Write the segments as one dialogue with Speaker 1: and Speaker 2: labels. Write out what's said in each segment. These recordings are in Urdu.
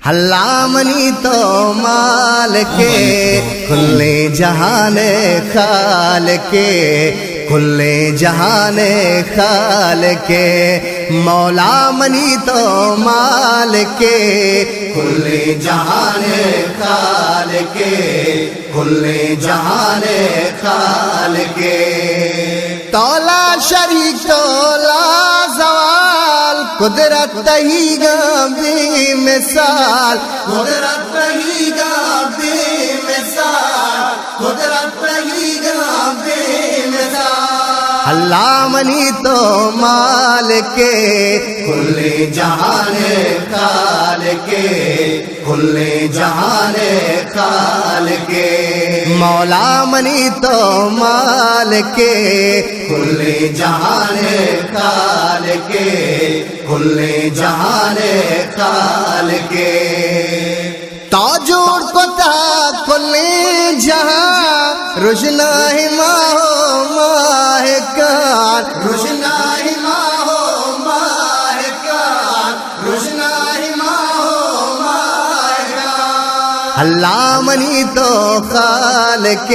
Speaker 1: اللہ منی تو مالک کل جہان خالق کل جہان خالق مولا منی تو مالک کل جہان خالق کل جہان خالق تولا شریک تولا زوال قدرت ہی گا بے مثال قدرت ہی گا بے مثال قدرت ہی گا بے مثال اللہ منی تو مالک کل جہان خالق کل جہان خالق مولا منی تو مالک کل جہان خالق کل جہان خالق تاجور کو تا کل جہاں روشنائی ماہو ماہ کار روشنائی ماہو ماہ کار روشنائی ماہو ماہ کار اللہ منی تو خالق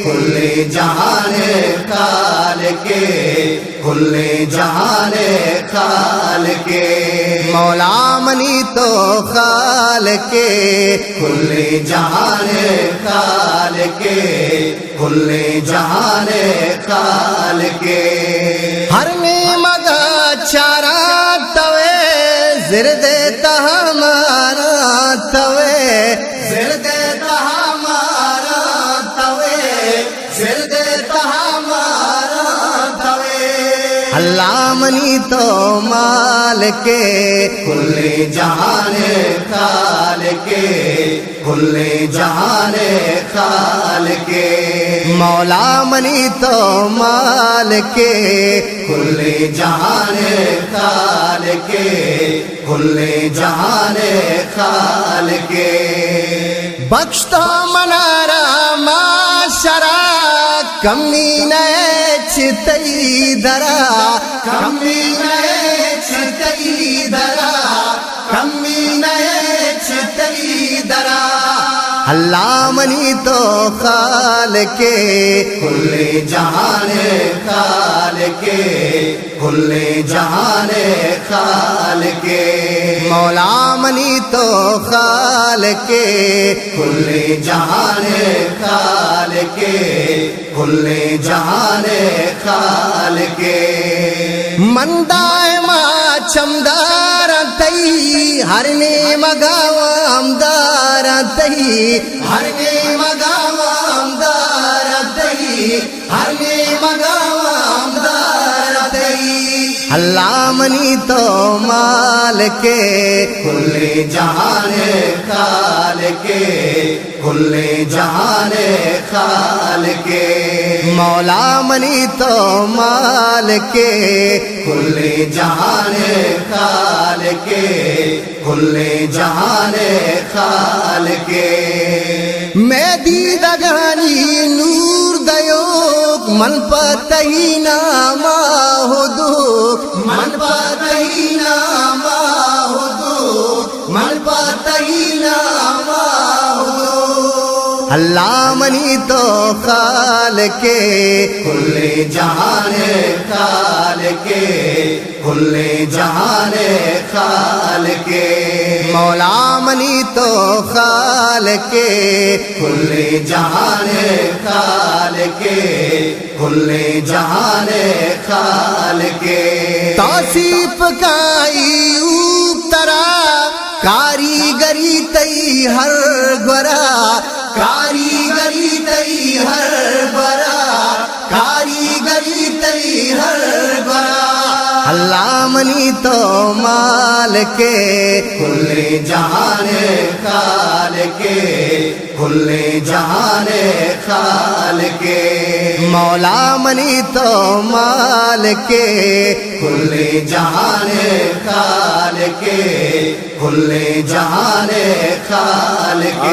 Speaker 1: کل جہان خالق کل جہان خالق مولا منی تو خالق کل جہان خالق کل جہان خالق ہر نعمت چارہ توے زرد ہمارا توے زرد ہمارا توے زرد ہمارا توے اللہ منی تو مالک کل جہان خالق کل جہان خالق مولا منی تو مالک کل جہان خالق کل جہان خالق بخشتا منارا معاشرہ کمی نیچ تی درا کمی نیچ تی درا کمی نیچ تی درا اللہ منی تو خالق کل جہان خالق کل جہان خالق مولا منی تو خالق کل جہان خالق کل جہان خالق من دائما چمدار تئی ہر نے مگاوام دار تئی ہر نے مگاوام دار تئی ہر نے مگاوام دار تئی اللہ منی تو مالک کل جہان خالق کل جہان خالق مولا منی تو مالک کل جہان خالق کل جہان خالق میں دیدگانی نور دیوک من پتہی ناما ہو دو من پتہی ناما ہو دو من پتہی ناما ہو دو اللہ منی تو خالق کل جہان خالق کل جہان خالق مولا منی تو خالق کل جہان خالق کل جہان خالق توصیف کائی اوپترا کاریگری تی ہر گورا کاریگری تی ہر گورا کاریگری تی ہر گورا اللہ منی تو مالک کل جہان خالق کل جہان خالق مولا منی تو مالک کل جہان خالق کل جہان خالق